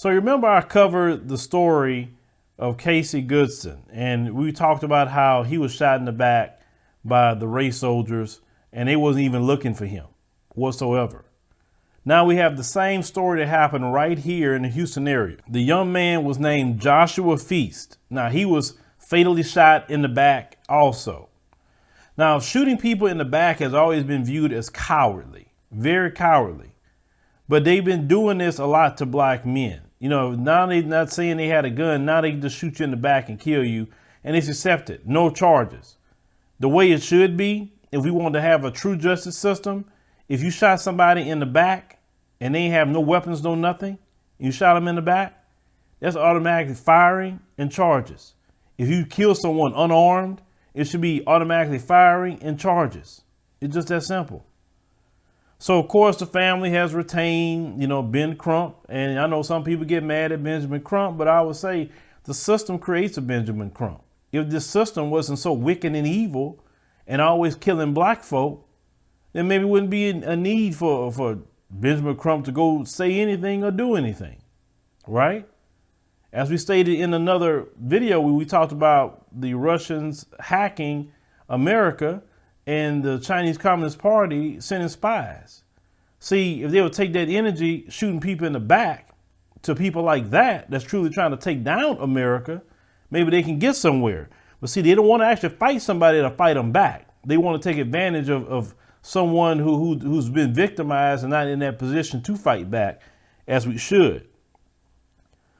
So you remember I covered the story of Casey Goodson, and we talked about how he was shot in the back by the race soldiers, and they wasn't even looking for him whatsoever. Now we have the same story that happened right here in the Houston area. The young man was named Joshua Feast. Now he was fatally shot in the back also. Now shooting people in the back has always been viewed as cowardly, very cowardly. But they've been doing this a lot to black men. You know, now they're not saying they had a gun. Now they just shoot you in the back and kill you. And it's accepted. No charges. The way it should be, if we want to have a true justice system, if you shot somebody in the back and they have no weapons, no nothing, you shot them in the back, that's automatically firing and charges. If you kill someone unarmed, it should be automatically firing and charges. It's just that simple. So, of course, the family has retained, Ben Crump. And I know some people get mad at Benjamin Crump, but I would say the system creates a Benjamin Crump. If this system wasn't so wicked and evil and always killing black folk, then maybe it wouldn't be a need for Benjamin Crump to go say anything or do anything, right? As we stated in another video, we talked about the Russians hacking America and the Chinese Communist Party sending spies. See, if they would take that energy shooting people in the back to people like that's truly trying to take down America, maybe they can get somewhere. But see, they don't want to actually fight somebody to fight them back. They want to take advantage of someone who's been victimized and not in that position to fight back as we should.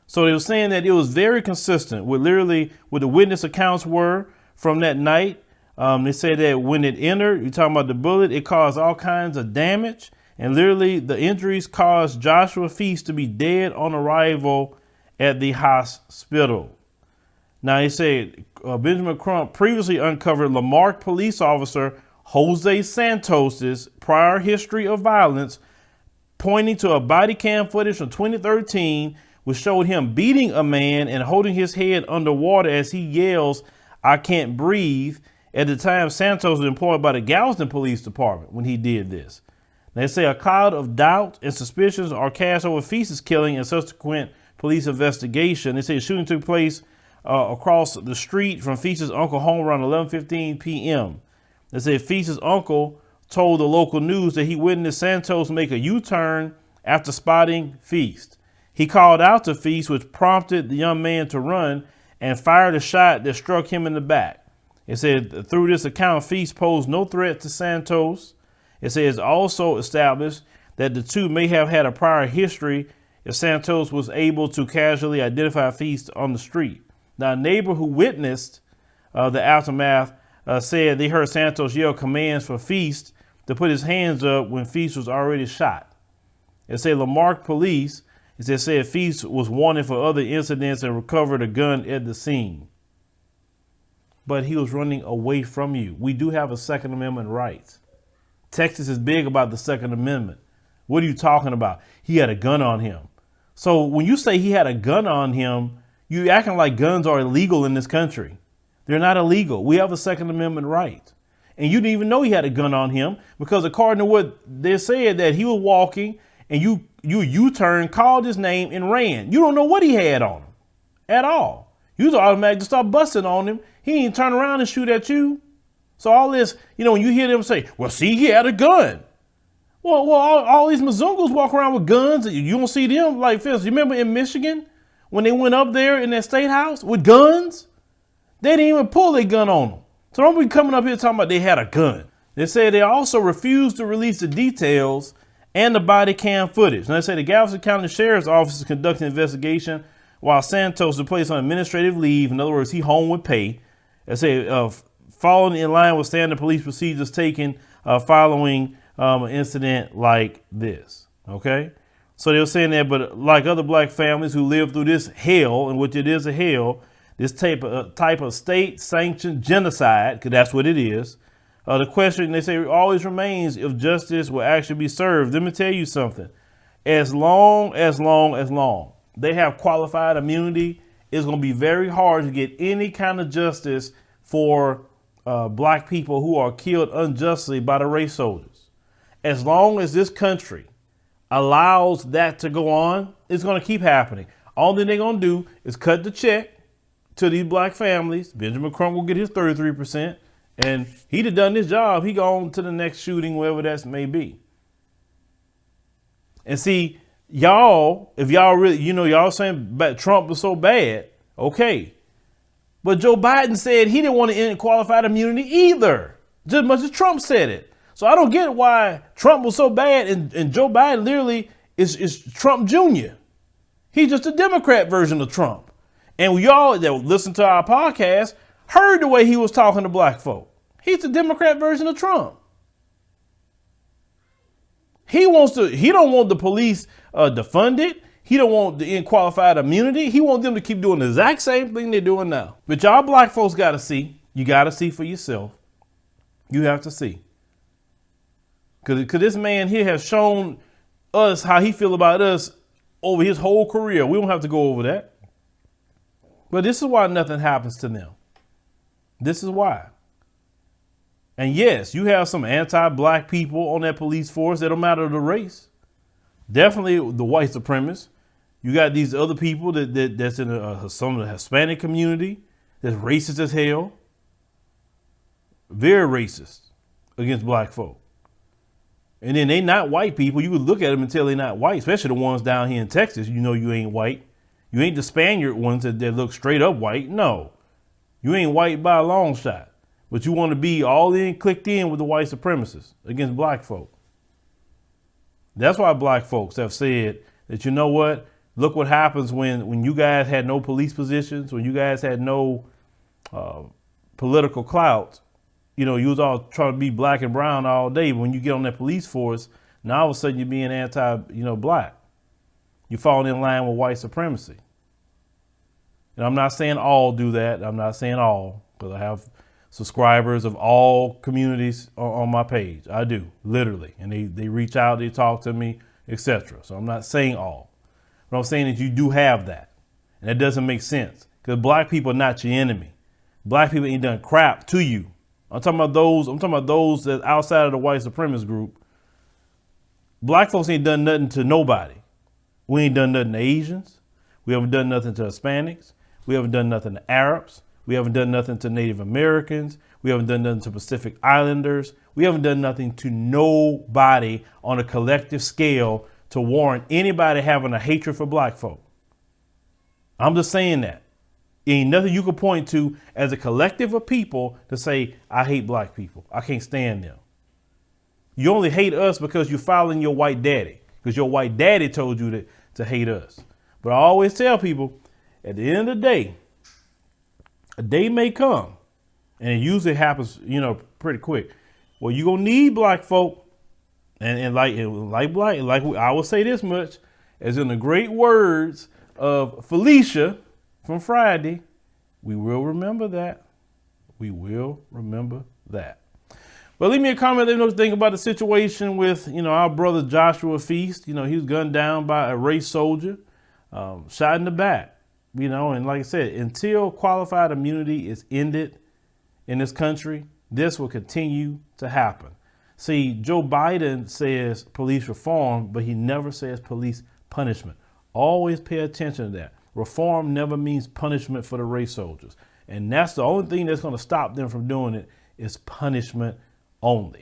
So they were saying that it was very consistent with literally what the witness accounts were from that night. They said that when it entered, you're talking about the bullet, it caused all kinds of damage. And literally the injuries caused Joshua Feast to be dead on arrival at the hospital. Now, they said Benjamin Crump previously uncovered LaMarque police officer Jose Santos's prior history of violence, pointing to a body cam footage from 2013, which showed him beating a man and holding his head underwater as he yells, "I can't breathe." At the time, Santos was employed by the Galveston Police Department when he did this. They say a cloud of doubt and suspicions are cast over Feast's killing and subsequent police investigation. They say the shooting took place across the street from Feast's uncle home around 11:15 p.m. They say Feast's uncle told the local news that he witnessed Santos make a U-turn after spotting Feast. He called out to Feast, which prompted the young man to run and fired a shot that struck him in the back. It said through this account, Feast posed no threat to Santos. It says also established that the two may have had a prior history if Santos was able to casually identify Feast on the street. Now, a neighbor who witnessed the aftermath said they heard Santos yell commands for Feast to put his hands up when Feast was already shot. It said LaMarque police, said Feast was wanted for other incidents and recovered a gun at the scene. But he was running away from you. We do have a Second Amendment right. Texas is big about the Second Amendment. What are you talking about? He had a gun on him. So when you say he had a gun on him, you're acting like guns are illegal in this country. They're not illegal. We have a Second Amendment right. And you didn't even know he had a gun on him because according to what they said that he was walking and you U-turned, called his name and ran. You don't know what he had on him at all. You just automatically start busting on him. He didn't turn around and shoot at you. So all this, when you hear them say, well, see, he had a gun. Well, all these Mazungos walk around with guns. You don't see them like this. You remember in Michigan when they went up there in that state house with guns? They didn't even pull their gun on them. So don't be coming up here talking about they had a gun. They say they also refused to release the details and the body cam footage. And they say the Galveston County Sheriff's Office is conducting an investigation while Santos is placed on administrative leave. In other words, he home with pay. They say following in line with standard police procedures taken following an incident like this. Okay. So they were saying that, but like other black families who live through this hell, in which it is a hell, this type of state-sanctioned genocide, because that's what it is. The question, they say, always remains if justice will actually be served. Let me tell you something. As long as they have qualified immunity, it's going to be very hard to get any kind of justice for black people who are killed unjustly by the race soldiers. As long as this country allows that to go on, it's going to keep happening. All thing they're going to do is cut the check to these black families. Benjamin Crump will get his 33%, and he'd have done his job. He go on to the next shooting, wherever that may be. And see, y'all, if y'all really, y'all saying Trump was so bad, okay. But Joe Biden said he didn't want to end qualified immunity either, just as much as Trump said it. So I don't get why Trump was so bad, and Joe Biden literally is Trump Jr. He's just a Democrat version of Trump. And y'all that listen to our podcast heard the way he was talking to black folk. He's the Democrat version of Trump. He don't want the police defunded. He don't want the unqualified immunity. He wants them to keep doing the exact same thing they're doing now. But y'all black folks got to see. You got to see for yourself. You have to see. Because this man here has shown us how he feel about us over his whole career. We don't have to go over that. But this is why nothing happens to them. This is why. And yes, you have some anti-black people on that police force that don't matter the race. Definitely the white supremacists. You got these other people that's in some of the Hispanic community that's racist as hell. Very racist against black folk. And then they not white people. You would look at them and tell they're not white, especially the ones down here in Texas. You know you ain't white. You ain't the Spaniard ones that look straight up white. No, you ain't white by a long shot. But you want to be all in, clicked in with the white supremacists against black folk. That's why black folks have said that, you know what? Look what happens when you guys had no police positions, when you guys had no political clout. You was all trying to be black and brown all day. But when you get on that police force, now all of a sudden you're being black. You're falling in line with white supremacy. And I'm not saying all do that. I'm not saying all, because I have subscribers of all communities on my page. I do, literally. And they reach out, they talk to me, etc. So I'm not saying all. What I'm saying is you do have that. And that doesn't make sense, because black people are not your enemy. Black people ain't done crap to you. I'm talking about those that's outside of the white supremacist group. Black folks ain't done nothing to nobody. We ain't done nothing to Asians. We haven't done nothing to Hispanics. We haven't done nothing to Arabs. We haven't done nothing to Native Americans. We haven't done nothing to Pacific Islanders. We haven't done nothing to nobody on a collective scale to warrant anybody having a hatred for black folk. I'm just saying that. Ain't nothing you can point to as a collective of people to say, I hate black people. I can't stand them. You only hate us because you're following your white daddy, because your white daddy told you to hate us. But I always tell people, at the end of the day, a day may come, and it usually happens, pretty quick. Well, you're gonna need black folk, and like I will say this much, as in the great words of Felicia from Friday, we will remember that. We will remember that. But leave me a comment. Let me know what you think about the situation with, our brother Joshua Feast. He was gunned down by a race soldier, shot in the back. And like I said, until qualified immunity is ended in this country, this will continue to happen. See, Joe Biden says police reform, but he never says police punishment. Always pay attention to that. Reform never means punishment for the race soldiers. And that's the only thing that's going to stop them from doing it is punishment only.